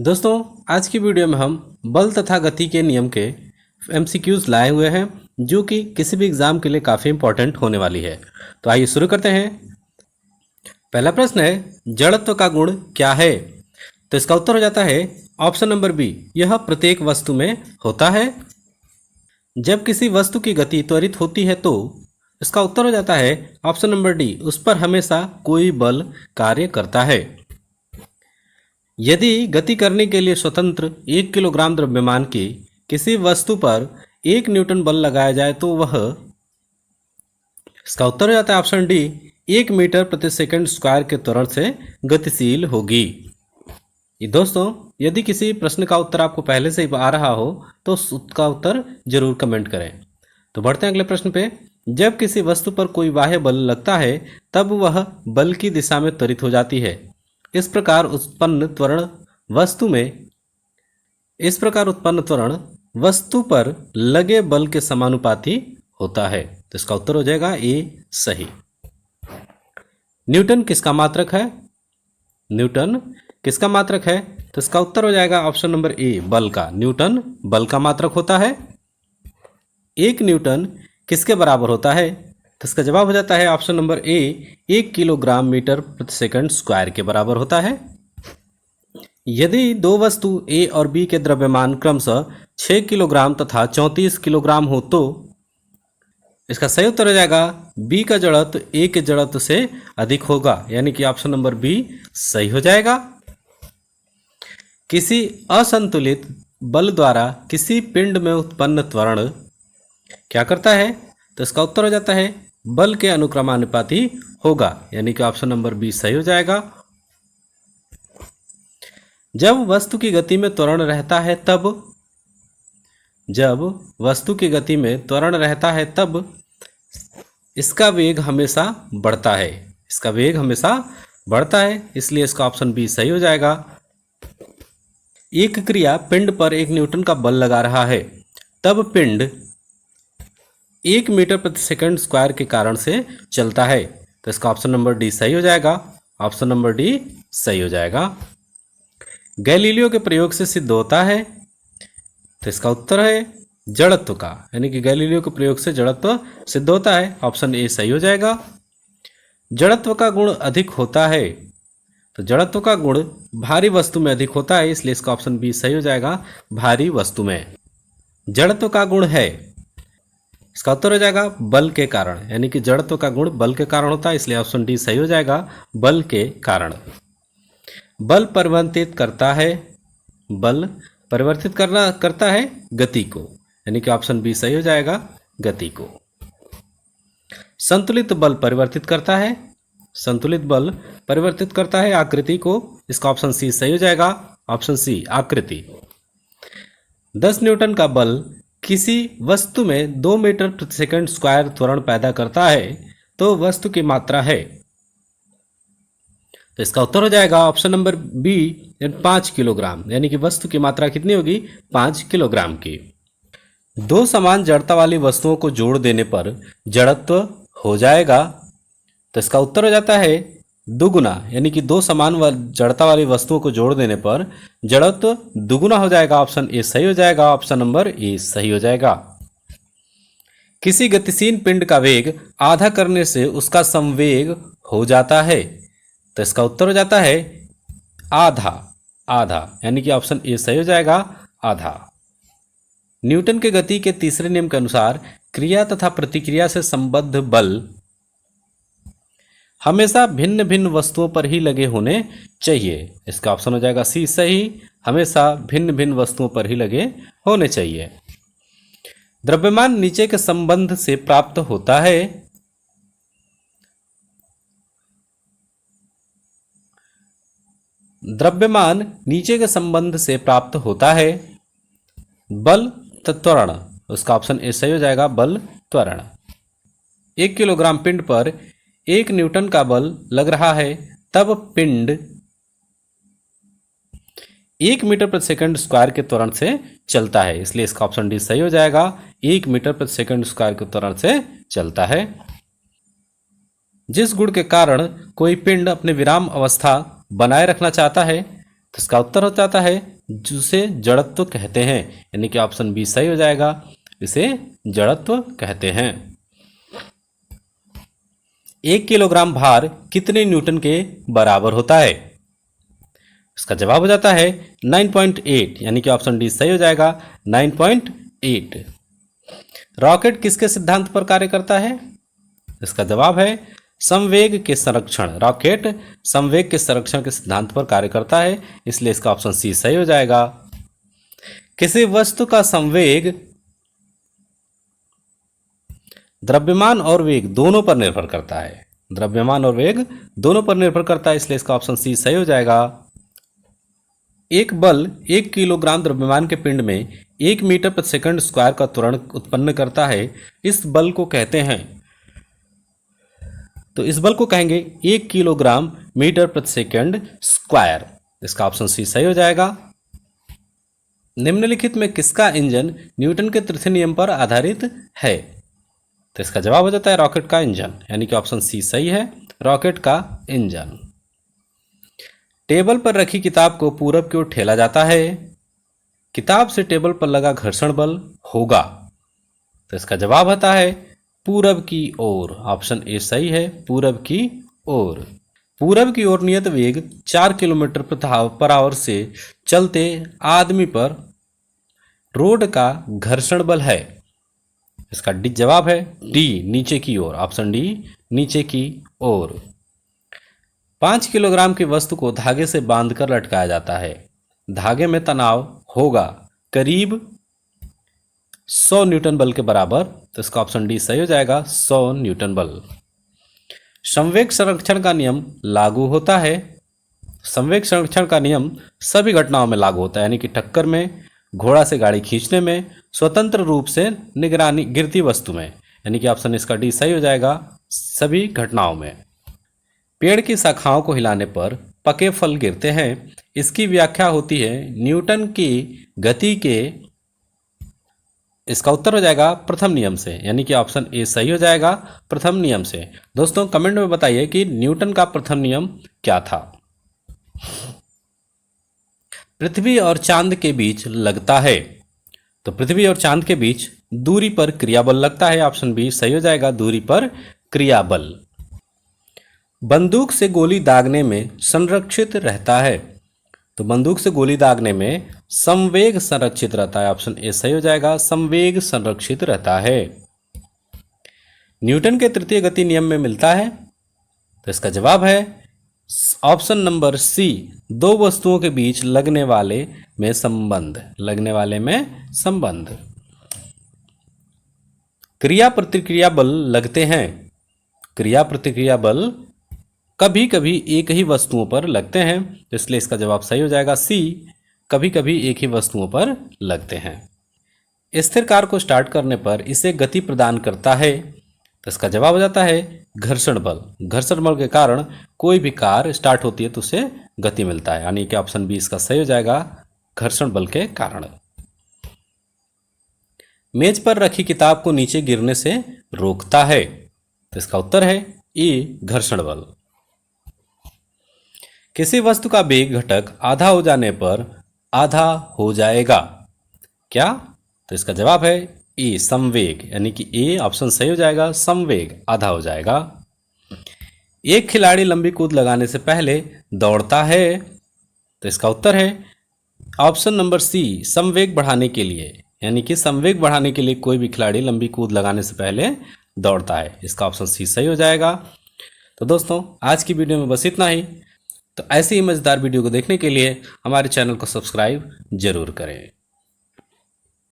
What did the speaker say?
दोस्तों, आज की वीडियो में हम बल तथा गति के नियम के एमसीक्यूज लाए हुए हैं जो कि किसी भी एग्जाम के लिए काफ़ी इंपॉर्टेंट होने वाली है। तो आइए शुरू करते हैं। पहला प्रश्न है, जड़त्व का गुण क्या है? तो इसका उत्तर हो जाता है ऑप्शन नंबर बी, यह प्रत्येक वस्तु में होता है। जब किसी वस्तु की गति त्वरित होती है तो इसका उत्तर हो जाता है ऑप्शन नंबर डी, उस पर हमेशा कोई बल कार्य करता है। यदि गति करने के लिए स्वतंत्र 1 किलोग्राम द्रव्यमान की किसी वस्तु पर 1 न्यूटन बल लगाया जाए तो वह, इसका उत्तर हो जाता है ऑप्शन डी, 1 मीटर प्रति सेकंड स्क्वायर के त्वरण से गतिशील होगी। दोस्तों, यदि किसी प्रश्न का उत्तर आपको पहले से ही आ रहा हो तो उसका उत्तर जरूर कमेंट करें। तो बढ़ते हैं अगले प्रश्न पे। जब किसी वस्तु पर कोई बाह्य बल लगता है तब वह बल की दिशा में त्वरित हो जाती है। इस प्रकार उत्पन्न त्वरण वस्तु पर लगे बल के समानुपाती होता है। तो इसका उत्तर हो जाएगा ए सही। न्यूटन किसका मात्रक है? न्यूटन किसका मात्रक है? तो इसका उत्तर हो जाएगा ऑप्शन नंबर ए, बल का। न्यूटन बल का मात्रक होता है। 1 न्यूटन किसके बराबर होता है? तो इसका जवाब हो जाता है option number A, 1 kilogram metre प्रति सेकंड स्क्वायर के बराबर होता है। यदि दो वस्तु ए और बी के द्रव्यमान क्रमशः 6 किलोग्राम तथा 34 किलोग्राम हो तो इसका सही उत्तर हो जाएगा बी का जड़त्व ए के जड़त्व से अधिक होगा, यानी कि ऑप्शन नंबर बी सही हो जाएगा। किसी असंतुलित बल द्वारा किसी पिंड में उत्पन्न त्वरण क्या करता है? तो इसका उत्तर हो जाता है बल के अनुक्रमानुपाती होगा, यानी कि ऑप्शन नंबर बी सही हो जाएगा। जब वस्तु की गति में त्वरण रहता है तब इसका वेग हमेशा बढ़ता है। इसलिए इसका ऑप्शन बी सही हो जाएगा। एक क्रिया पिंड पर 1 न्यूटन का बल लगा रहा है, तब पिंड 1 मीटर प्रति सेकंड स्क्वायर के कारण से चलता है। तो इसका ऑप्शन नंबर डी सही हो जाएगा। ऑप्शन नंबर डी सही हो जाएगा। गैलीलियो के प्रयोग से सिद्ध होता है। तो इसका उत्तर है जड़त्व का, यानी कि गैलीलियो के प्रयोग से जड़त्व सिद्ध होता है। ऑप्शन ए सही हो जाएगा। जड़त्व का गुण अधिक होता है। तो जड़त्व का गुण भारी वस्तु में अधिक होता है, इसलिए इसका ऑप्शन बी सही हो जाएगा, भारी वस्तु में जड़त्व का गुण है। इसका उत्तर हो जाएगा बल के कारण, यानी कि जड़त्व का गुण बल के कारण होता है, इसलिए ऑप्शन डी सही हो जाएगा, बल के कारण। बल परिवर्तित करता है गति को, यानी कि ऑप्शन बी सही हो जाएगा, गति को। संतुलित बल परिवर्तित करता है आकृति को, इसका ऑप्शन सी सही हो जाएगा। ऑप्शन सी आकृति। 10 न्यूटन का बल किसी वस्तु में 2 मीटर प्रति सेकंड स्क्वायर त्वरण पैदा करता है तो वस्तु की मात्रा है। तो इसका उत्तर हो जाएगा ऑप्शन नंबर बी, 5 किलोग्राम, यानी कि वस्तु की मात्रा कितनी होगी? 5 किलोग्राम की। दो समान जड़ता वाली वस्तुओं को जोड़ देने पर जड़त्व हो जाएगा। तो इसका उत्तर हो जाता है दुगुना, यानी कि दो समान जड़ता वाली वस्तुओं को जोड़ देने पर जड़त्व दुगुना हो जाएगा। ऑप्शन ए सही हो जाएगा। ऑप्शन नंबर ए सही हो जाएगा। किसी गतिशील पिंड का वेग आधा करने से उसका समवेग हो जाता है। तो इसका उत्तर हो जाता है आधा, यानी कि ऑप्शन ए सही हो जाएगा, आधा। न्यूटन के गति के तीसरे नियम के अनुसार क्रिया तथा प्रतिक्रिया से संबद्ध बल हमेशा भिन्न भिन्न वस्तुओं पर ही लगे होने चाहिए। इसका ऑप्शन हो जाएगा सी सही, हमेशा भिन्न भिन्न वस्तुओं पर ही लगे होने चाहिए। द्रव्यमान नीचे के संबंध से प्राप्त होता है। द्रव्यमान नीचे के संबंध से प्राप्त होता है बल त्वरण, उसका ऑप्शन ए सही हो जाएगा, बल त्वरण। 1 किलोग्राम पिंड पर 1 न्यूटन का बल लग रहा है, तब पिंड 1 मीटर प्रति सेकंड स्क्वायर के त्वरण से चलता है, इसलिए इसका ऑप्शन डी सही हो जाएगा, 1 मीटर प्रति सेकंड स्क्वायर के त्वरण से चलता है। जिस गुण के कारण कोई पिंड अपने विराम अवस्था बनाए रखना चाहता है, तो इसका उत्तर हो जाता है जिसे जड़त्व कहते हैं, यानी कि ऑप्शन बी सही हो जाएगा, इसे जड़त्व कहते हैं। 1 किलोग्राम भार कितने न्यूटन के बराबर होता है? इसका जवाब हो जाता है 9.8, यानी कि ऑप्शन डी सही हो जाएगा, 9.8। रॉकेट किसके सिद्धांत पर कार्य करता है? इसका जवाब है संवेग के संरक्षण। रॉकेट संवेग के संरक्षण के सिद्धांत पर कार्य करता है, इसलिए इसका ऑप्शन सी सही हो जाएगा। किसी वस्तु का संवेग द्रव्यमान और वेग दोनों पर निर्भर करता है। द्रव्यमान और वेग दोनों पर निर्भर करता है, इसलिए इसका ऑप्शन सी सही हो जाएगा। एक बल 1 किलोग्राम द्रव्यमान के पिंड में 1 मीटर प्रति सेकंड स्क्वायर का त्वरण उत्पन्न करता है। इस बल को कहते हैं, तो इस बल को कहेंगे 1 किलोग्राम मीटर प्रति सेकंड स्क्वायर। इसका ऑप्शन सी सही हो जाएगा। निम्नलिखित में किसका इंजन न्यूटन के तृतीय नियम पर आधारित है? तो इसका जवाब हो जाता है रॉकेट का इंजन, यानी कि ऑप्शन सी सही है, रॉकेट का इंजन। टेबल पर रखी किताब को पूरब की ओर ठेला जाता है। किताब से टेबल पर लगा घर्षण बल होगा, तो इसका जवाब आता है पूरब की ओर। ऑप्शन ए सही है, पूरब की ओर। पूरब की ओर नियत वेग 4 किलोमीटर पर आवर से चलते आदमी पर रोड का घर्षण बल है। इसका डी जवाब है डी, नीचे की ओर। ऑप्शन डी, नीचे की ओर। 5 किलोग्राम की वस्तु को धागे से बांधकर लटकाया जाता है। धागे में तनाव होगा करीब 100 न्यूटन बल के बराबर, तो इसका ऑप्शन डी सही हो जाएगा, 100 न्यूटन बल। संवेग संरक्षण का नियम लागू होता है। संवेग संरक्षण का नियम सभी घटनाओं में लागू होता है, यानी कि टक्कर में, घोड़ा से गाड़ी खींचने में, स्वतंत्र रूप से निगरानी गिरती वस्तु में, यानी कि ऑप्शन इसका डी सही हो जाएगा, सभी घटनाओं में। पेड़ की शाखाओं को हिलाने पर पके फल गिरते हैं। इसकी व्याख्या होती है न्यूटन की गति के, इसका उत्तर हो जाएगा प्रथम नियम से, यानी कि ऑप्शन ए सही हो जाएगा, प्रथम नियम से। दोस्तों कमेंट में बताइए कि न्यूटन का प्रथम नियम क्या था। पृथ्वी और चांद के बीच लगता है, तो पृथ्वी और चांद के बीच दूरी पर क्रियाबल लगता है। ऑप्शन बी सही हो जाएगा, दूरी पर क्रियाबल। बंदूक से गोली दागने में संरक्षित रहता है, तो बंदूक से गोली दागने में संवेग संरक्षित रहता है। ऑप्शन ए सही हो जाएगा, संवेग संरक्षित रहता है। न्यूटन के तृतीय गति नियम में मिलता है, तो इसका जवाब है ऑप्शन नंबर सी, दो वस्तुओं के बीच लगने वाले में संबंध, लगने वाले में संबंध। क्रिया प्रतिक्रिया बल लगते हैं। क्रिया प्रतिक्रिया बल कभी कभी एक ही वस्तुओं पर लगते हैं, तो इसलिए इसका जवाब सही हो जाएगा सी, कभी कभी एक ही वस्तुओं पर लगते हैं। स्थिर कार को स्टार्ट करने पर इसे गति प्रदान करता है, तो इसका जवाब हो जाता है घर्षण बल। घर्षण बल के कारण कोई भी कार स्टार्ट होती है तो उसे गति मिलता है, यानी कि ऑप्शन बी इसका सही हो जाएगा, घर्षण बल के कारण। मेज पर रखी किताब को नीचे गिरने से रोकता है, तो इसका उत्तर है ए, घर्षण बल। किसी वस्तु का वेग घटक आधा हो जाने पर आधा हो जाएगा, क्या? तो इसका जवाब है ए, संवेग, यानी कि ए ऑप्शन सही हो जाएगा, संवेग आधा हो जाएगा। एक खिलाड़ी लंबी कूद लगाने से पहले दौड़ता है, तो इसका उत्तर है ऑप्शन नंबर सी, संवेग बढ़ाने के लिए, यानी कि संवेग बढ़ाने के लिए कोई भी खिलाड़ी लंबी कूद लगाने से पहले दौड़ता है। इसका ऑप्शन सी सही हो जाएगा। तो दोस्तों आज की वीडियो में बस इतना ही। तो ऐसी ही मज़ेदार वीडियो को देखने के लिए हमारे चैनल को सब्सक्राइब जरूर करें।